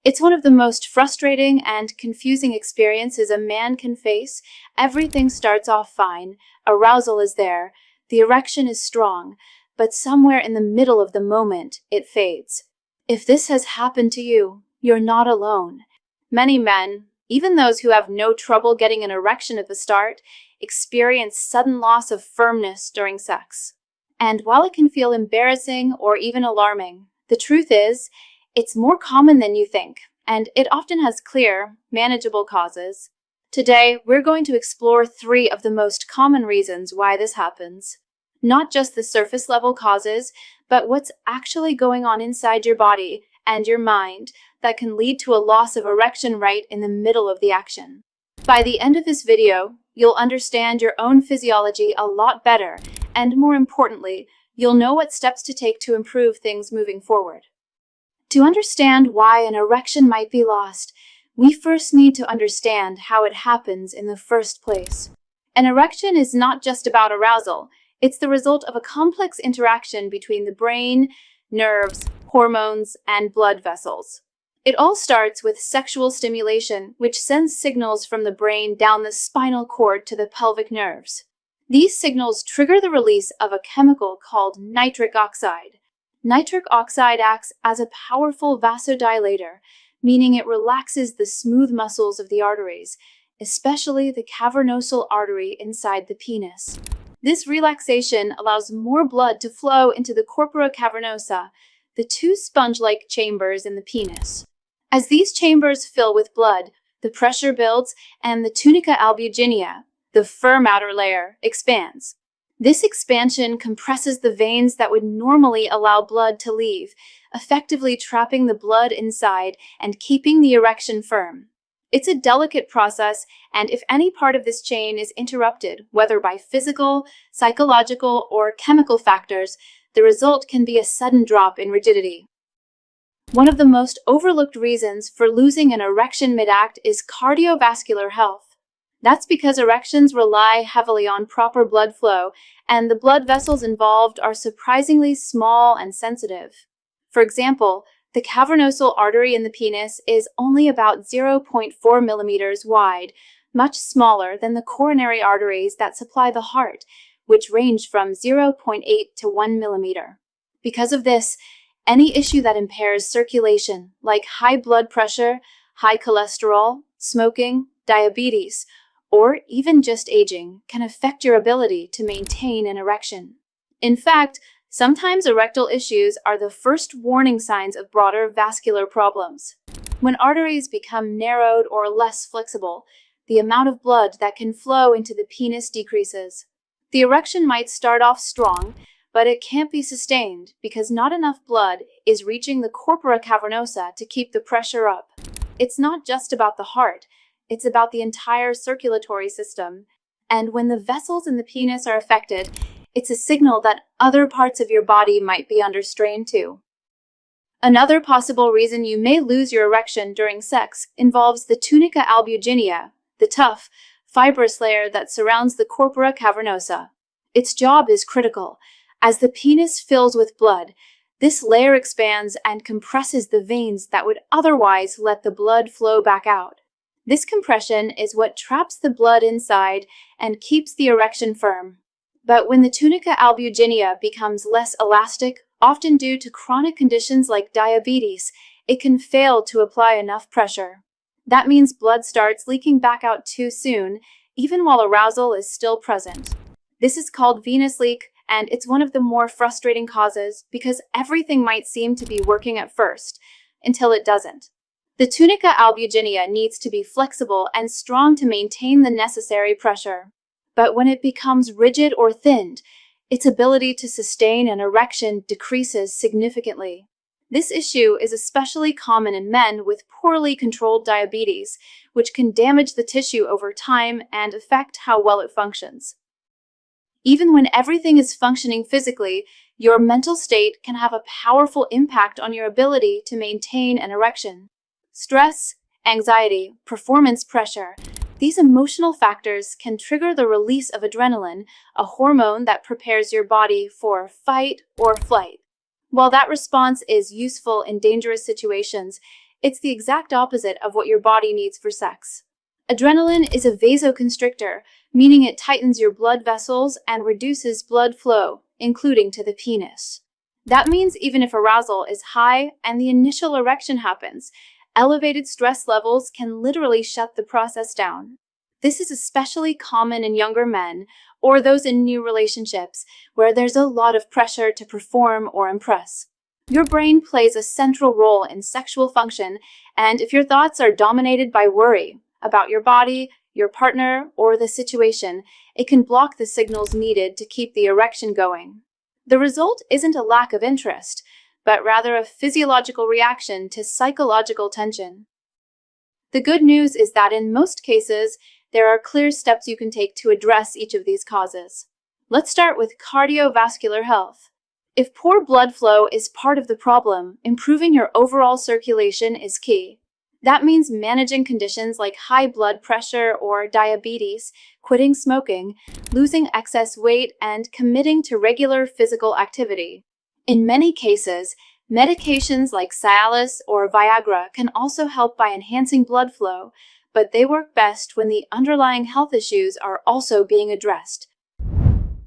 It's one of the most frustrating and confusing experiences a man can face. Everything starts off fine, arousal is there, the erection is strong, but somewhere in the middle of the moment, it fades. If this has happened to you, you're not alone. Many men, even those who have no trouble getting an erection at the start, experience sudden loss of firmness during sex. And while it can feel embarrassing or even alarming, the truth is, it's more common than you think, and it often has clear, manageable causes. Today, we're going to explore 3 of the most common reasons why this happens. Not just the surface-level causes, but what's actually going on inside your body and your mind that can lead to a loss of erection right in the middle of the action. By the end of this video, you'll understand your own physiology a lot better, and more importantly, you'll know what steps to take to improve things moving forward. To understand why an erection might be lost, we first need to understand how it happens in the first place. An erection is not just about arousal, it's the result of a complex interaction between the brain, nerves, hormones, and blood vessels. It all starts with sexual stimulation, which sends signals from the brain down the spinal cord to the pelvic nerves. These signals trigger the release of a chemical called nitric oxide. Nitric oxide acts as a powerful vasodilator, meaning it relaxes the smooth muscles of the arteries, especially the cavernosal artery inside the penis. This relaxation allows more blood to flow into the corpora cavernosa, the 2 sponge-like chambers in the penis. As these chambers fill with blood, the pressure builds and the tunica albuginea, the firm outer layer, expands. This expansion compresses the veins that would normally allow blood to leave, effectively trapping the blood inside and keeping the erection firm. It's a delicate process, and if any part of this chain is interrupted, whether by physical, psychological, or chemical factors, the result can be a sudden drop in rigidity. One of the most overlooked reasons for losing an erection mid-act is cardiovascular health. That's because erections rely heavily on proper blood flow, and the blood vessels involved are surprisingly small and sensitive. For example, the cavernosal artery in the penis is only about 0.4 millimeters wide, much smaller than the coronary arteries that supply the heart, which range from 0.8 to 1 millimeter. Because of this, any issue that impairs circulation, like high blood pressure, high cholesterol, smoking, diabetes, or even just aging, can affect your ability to maintain an erection. In fact, sometimes erectile issues are the first warning signs of broader vascular problems. When arteries become narrowed or less flexible, the amount of blood that can flow into the penis decreases. The erection might start off strong, but it can't be sustained because not enough blood is reaching the corpora cavernosa to keep the pressure up. It's not just about the heart. It's about the entire circulatory system, and when the vessels in the penis are affected, it's a signal that other parts of your body might be under strain too. Another possible reason you may lose your erection during sex involves the tunica albuginea, the tough, fibrous layer that surrounds the corpora cavernosa. Its job is critical. As the penis fills with blood, this layer expands and compresses the veins that would otherwise let the blood flow back out. This compression is what traps the blood inside and keeps the erection firm. But when the tunica albuginea becomes less elastic, often due to chronic conditions like diabetes, it can fail to apply enough pressure. That means blood starts leaking back out too soon, even while arousal is still present. This is called venous leak, and it's one of the more frustrating causes because everything might seem to be working at first, until it doesn't. The tunica albuginea needs to be flexible and strong to maintain the necessary pressure. But when it becomes rigid or thinned, its ability to sustain an erection decreases significantly. This issue is especially common in men with poorly controlled diabetes, which can damage the tissue over time and affect how well it functions. Even when everything is functioning physically, your mental state can have a powerful impact on your ability to maintain an erection. Stress, anxiety, performance pressure, these emotional factors can trigger the release of adrenaline, a hormone that prepares your body for fight or flight. While that response is useful in dangerous situations, It's the exact opposite of what your body needs for sex. Adrenaline is a vasoconstrictor, meaning it tightens your blood vessels and reduces blood flow, including to the penis. That means even if arousal is high and the initial erection happens, elevated stress levels can literally shut the process down. This is especially common in younger men or those in new relationships where there's a lot of pressure to perform or impress. Your brain plays a central role in sexual function, and if your thoughts are dominated by worry about your body, your partner, or the situation, it can block the signals needed to keep the erection going. The result isn't a lack of interest, but rather a physiological reaction to psychological tension. The good news is that in most cases, there are clear steps you can take to address each of these causes. Let's start with cardiovascular health. If poor blood flow is part of the problem, improving your overall circulation is key. That means managing conditions like high blood pressure or diabetes, quitting smoking, losing excess weight, and committing to regular physical activity. In many cases, medications like Cialis or Viagra can also help by enhancing blood flow, but they work best when the underlying health issues are also being addressed.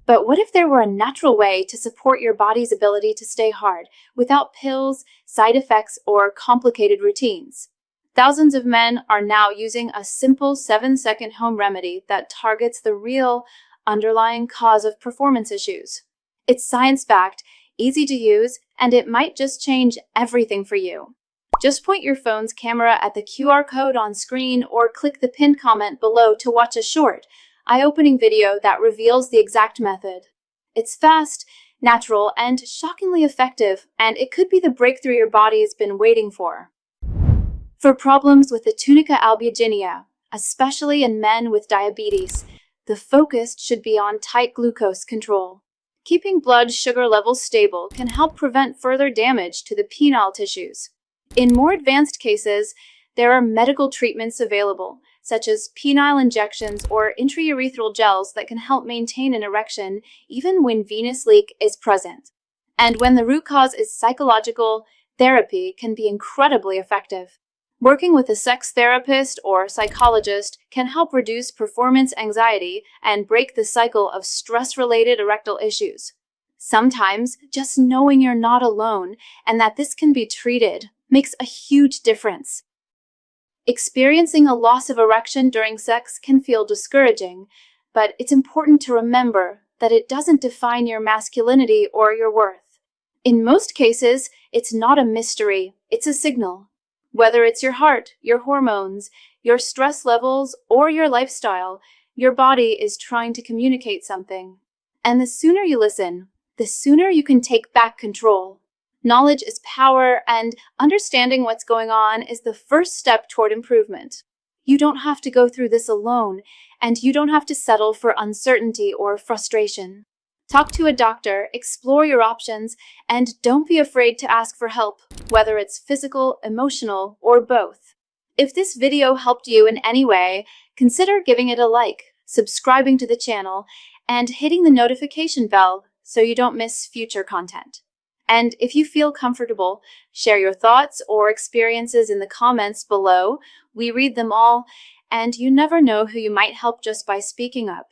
But what if there were a natural way to support your body's ability to stay hard without pills, side effects, or complicated routines? Thousands of men are now using a simple 7-second home remedy that targets the real underlying cause of performance issues. It's science-backed, easy to use, and it might just change everything for you. Just point your phone's camera at the QR code on screen or click the pinned comment below to watch a short, eye-opening video that reveals the exact method. It's fast, natural, and shockingly effective, and it could be the breakthrough your body's been waiting for. For problems with the tunica albuginea, especially in men with diabetes, the focus should be on tight glucose control. Keeping blood sugar levels stable can help prevent further damage to the penile tissues. In more advanced cases, there are medical treatments available, such as penile injections or intraurethral gels that can help maintain an erection even when venous leak is present. And when the root cause is psychological, therapy can be incredibly effective. Working with a sex therapist or psychologist can help reduce performance anxiety and break the cycle of stress-related erectile issues. Sometimes, just knowing you're not alone and that this can be treated makes a huge difference. Experiencing a loss of erection during sex can feel discouraging, but it's important to remember that it doesn't define your masculinity or your worth. In most cases, it's not a mystery, it's a signal. Whether it's your heart, your hormones, your stress levels, or your lifestyle, your body is trying to communicate something. And the sooner you listen, the sooner you can take back control. Knowledge is power, and understanding what's going on is the first step toward improvement. You don't have to go through this alone, and you don't have to settle for uncertainty or frustration. Talk to a doctor, explore your options, and don't be afraid to ask for help, whether it's physical, emotional, or both. If this video helped you in any way, consider giving it a like, subscribing to the channel, and hitting the notification bell so you don't miss future content. And if you feel comfortable, share your thoughts or experiences in the comments below. We read them all, and you never know who you might help just by speaking up.